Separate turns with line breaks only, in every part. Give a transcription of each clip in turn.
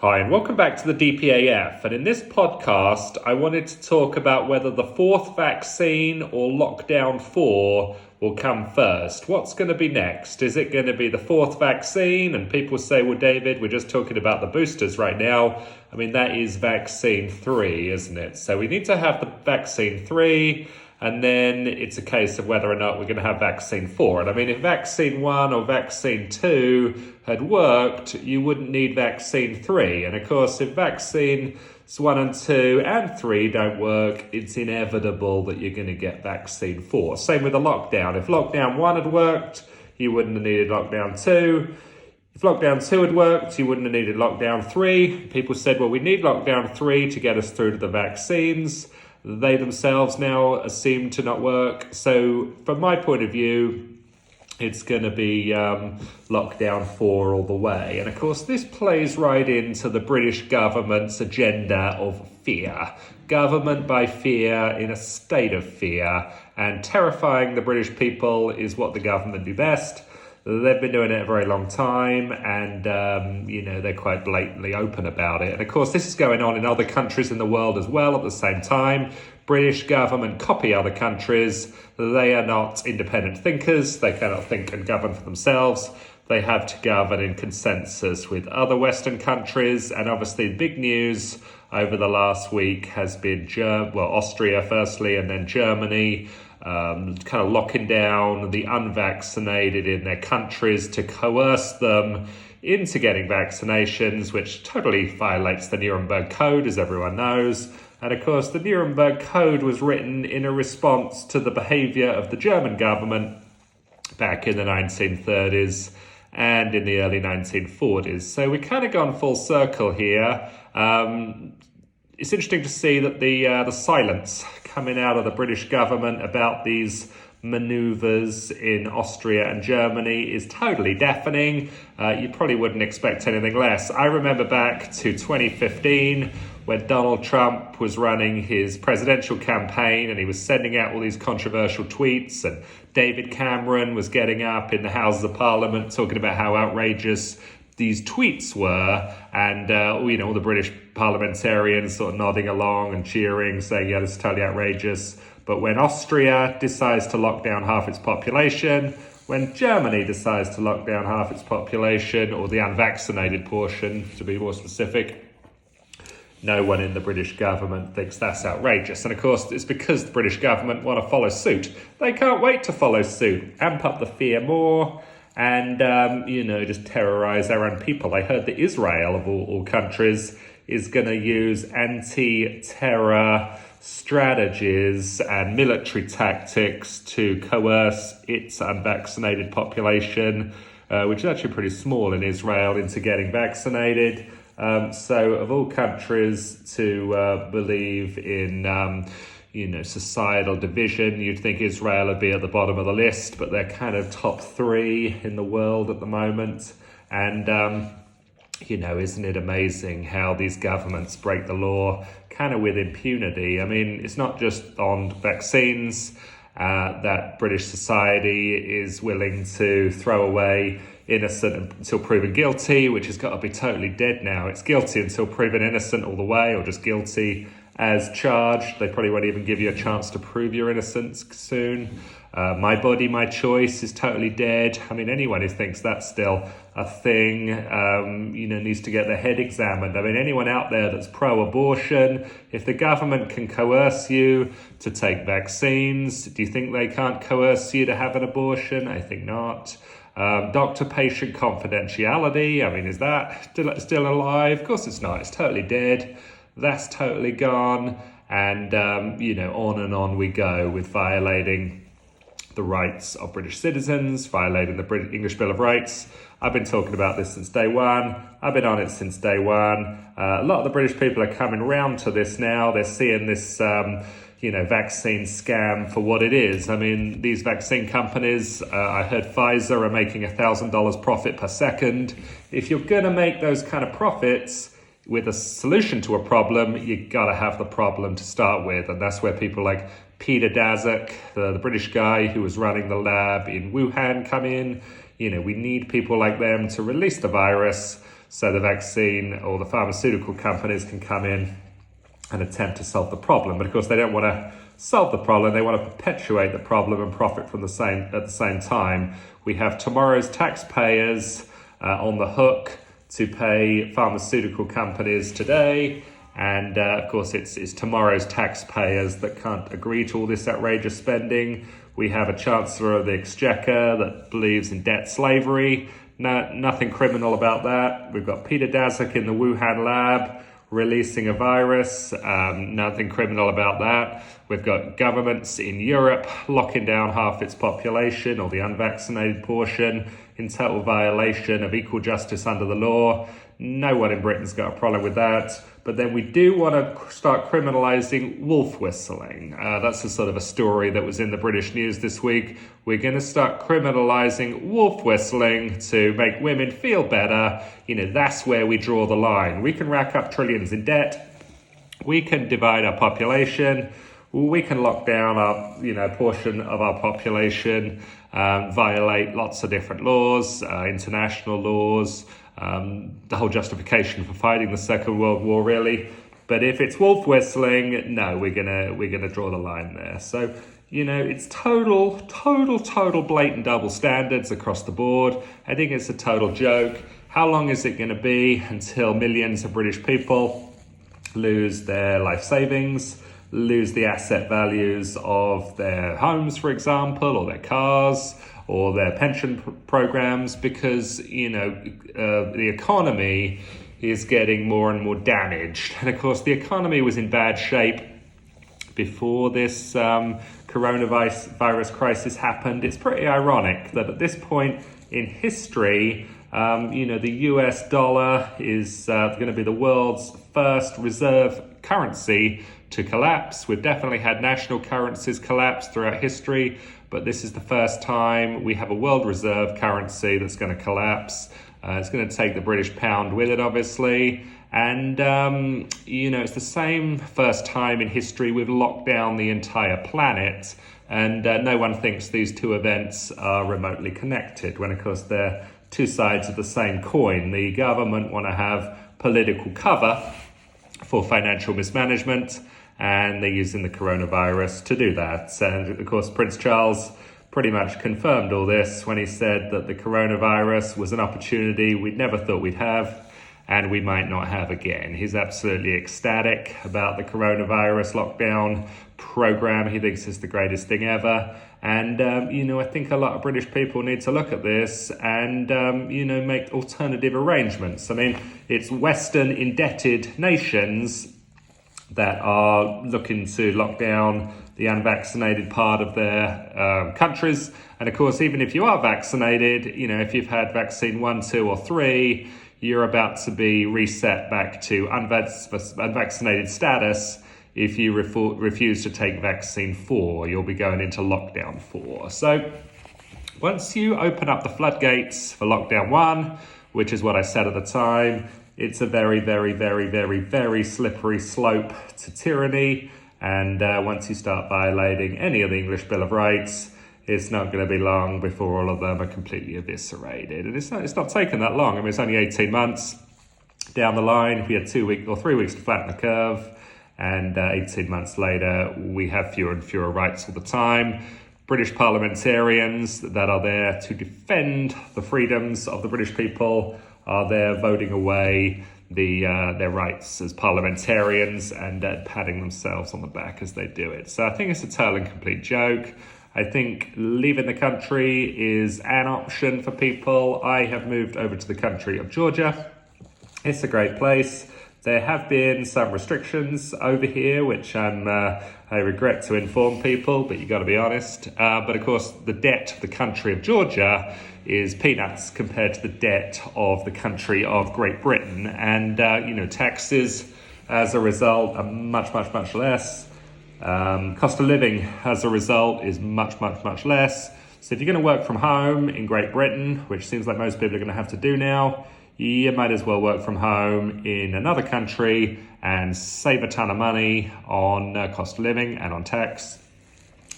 Hi, and welcome back to the DPAF. And in this podcast, I wanted to talk about whether the fourth vaccine or lockdown 4 will come first. What's going to be next? Is it going to be the fourth vaccine? And people say, well, David, we're just talking about the boosters right now. I mean, that is vaccine 3, isn't it? So we need to have the vaccine 3. And then it's a case of whether or not we're going to have vaccine 4. And I mean, if vaccine 1 or vaccine 2 had worked, you wouldn't need vaccine 3. And of course, if vaccines 1 and 2 and 3 don't work, it's inevitable that you're going to get vaccine 4. Same with the lockdown. If lockdown 1 had worked, you wouldn't have needed lockdown 2. If lockdown 2 had worked, you wouldn't have needed lockdown 3. People said, well, we need lockdown 3 to get us through to the vaccines. They themselves now seem to not work. So from my point of view, it's going to be lockdown 4 all the way. And of course, this plays right into the British government's agenda of fear. Government by fear, in a state of fear. And terrifying the British people is what the government do best. They've been doing it a very long time, and, they're quite blatantly open about it. And of course, this is going on in other countries in the world as well at the same time. British government copy other countries. They are not independent thinkers. They cannot think and govern for themselves. They have to govern in consensus with other Western countries. And obviously, the big news over the last week has been Austria firstly, and then Germany. Kind of locking down the unvaccinated in their countries to coerce them into getting vaccinations, which totally violates the Nuremberg Code, as everyone knows. And of course, the Nuremberg Code was written in a response to the behavior of the German government back in the 1930s and in the early 1940s. So we've kind of gone full circle here. It's interesting to see that the silence coming out of the British government about these manoeuvres in Austria and Germany is totally deafening. You probably wouldn't expect anything less. I remember back to 2015 when Donald Trump was running his presidential campaign and he was sending out all these controversial tweets, and David Cameron was getting up in the Houses of Parliament talking about how outrageous these tweets were, and all the British parliamentarians sort of nodding along and cheering, saying, yeah, this is totally outrageous. But when Austria decides to lock down half its population, when Germany decides to lock down half its population, or the unvaccinated portion, to be more specific, no one in the British government thinks that's outrageous. And of course, it's because the British government want to follow suit. They can't wait to follow suit, amp up the fear more, and, just terrorize their own people. I heard that Israel, of all countries, is going to use anti-terror strategies and military tactics to coerce its unvaccinated population, which is actually pretty small in Israel, into getting vaccinated. So of all countries to believe in societal division, you'd think Israel would be at the bottom of the list, but they're kind of top 3 in the world at the moment. And, isn't it amazing how these governments break the law kind of with impunity? I mean, it's not just on vaccines that British society is willing to throw away innocent until proven guilty, which has got to be totally dead now. It's guilty until proven innocent all the way, or just guilty as charged. They probably won't even give you a chance to prove your innocence soon. My body, my choice is totally dead. I mean, anyone who thinks that's still a thing, needs to get their head examined. I mean, anyone out there that's pro-abortion, if the government can coerce you to take vaccines, do you think they can't coerce you to have an abortion? I think not. Doctor-patient confidentiality, I mean, is that still alive? Of course it's not. It's totally dead. That's totally gone. And, on and on we go with violating the rights of British citizens, violating the English Bill of Rights. I've been talking about this since day one. I've been on it since day one. A lot of the British people are coming round to this now. They're seeing this, vaccine scam for what it is. I mean, these vaccine companies, I heard Pfizer are making $1,000 profit per second. If you're going to make those kind of profits with a solution to a problem, you got to have the problem to start with. And that's where people like Peter Daszak, the British guy who was running the lab in Wuhan, come in. We need people like them to release the virus so the vaccine or the pharmaceutical companies can come in and attempt to solve the problem. But of course, they don't want to solve the problem. They want to perpetuate the problem and profit from at the same time. We have tomorrow's taxpayers on the hook to pay pharmaceutical companies today. And of course, it's tomorrow's taxpayers that can't agree to all this outrageous spending. We have a Chancellor of the Exchequer that believes in debt slavery. Nothing criminal about that. We've got Peter Daszak in the Wuhan lab releasing a virus. Nothing criminal about that. We've got governments in Europe locking down half its population, or the unvaccinated portion, in total violation of equal justice under the law. No one in Britain's got a problem with that. But then we do want to start criminalising wolf whistling. That's a sort of a story that was in the British news this week. We're going to start criminalising wolf whistling to make women feel better. That's where we draw the line. We can rack up trillions in debt. We can divide our population. We can lock down our, portion of our population, violate lots of different laws, international laws, the whole justification for fighting the Second World War, really. But if it's wolf whistling, no, we're gonna draw the line there. So, it's total blatant double standards across the board. I think it's a total joke. How long is it going to be until millions of British people lose their life savings, lose the asset values of their homes, for example, or their cars, or their pension programs, because, the economy is getting more and more damaged. And of course, the economy was in bad shape before this coronavirus crisis happened. It's pretty ironic that at this point in history, the US dollar is going to be the world's first reserve currency to collapse. We've definitely had national currencies collapse throughout history, but this is the first time we have a world reserve currency that's going to collapse. It's going to take the British pound with it, obviously. And, it's the same first time in history we've locked down the entire planet. And no one thinks these two events are remotely connected, when, of course, they're two sides of the same coin. The government want to have political cover for financial mismanagement, and they're using the coronavirus to do that. And of course, Prince Charles pretty much confirmed all this when he said that the coronavirus was an opportunity we'd never thought we'd have, and we might not have again. He's absolutely ecstatic about the coronavirus lockdown program. He thinks it's the greatest thing ever. And, I think a lot of British people need to look at this and, make alternative arrangements. I mean, it's Western indebted nations that are looking to lock down the unvaccinated part of their countries. And of course, even if you are vaccinated, if you've had vaccine 1, 2 or 3, you're about to be reset back to unvaccinated status. If you refuse to take vaccine 4, you'll be going into lockdown 4. So once you open up the floodgates for lockdown 1, which is what I said at the time, it's a very, very, very, very, very slippery slope to tyranny. And once you start violating any of the English Bill of Rights, it's not going to be long before all of them are completely eviscerated. And it's not taken that long. I mean, it's only 18 months down the line. We had 2 weeks or 3 weeks to flatten the curve. And 18 months later, we have fewer and fewer rights all the time. British parliamentarians that are there to defend the freedoms of the British people are there voting away their rights as parliamentarians and patting themselves on the back as they do it. So I think it's a total and complete joke. I think leaving the country is an option for people. I have moved over to the country of Georgia. It's a great place. There have been some restrictions over here, which I regret to inform people, but you got to be honest. But of course, the debt of the country of Georgia is peanuts compared to the debt of the country of Great Britain. And, taxes as a result are much, much, much less. Cost of living as a result is much, much, much less. So if you're going to work from home in Great Britain, which seems like most people are going to have to do now, you might as well work from home in another country and save a ton of money on cost of living and on tax,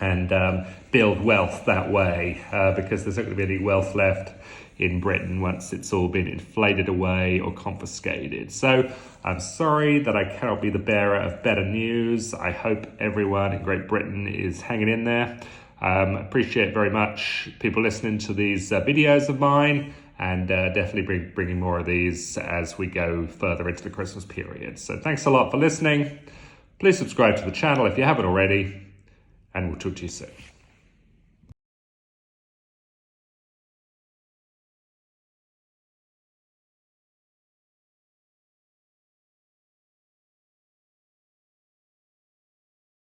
and build wealth that way, because there's not going to be any wealth left in Britain once it's all been inflated away or confiscated. So I'm sorry that I cannot be the bearer of better news. I hope everyone in Great Britain is hanging in there. Appreciate very much people listening to these videos of mine, and definitely bringing more of these as we go further into the Christmas period. So thanks a lot for listening. Please subscribe to the channel if you haven't already, and we'll talk to you soon.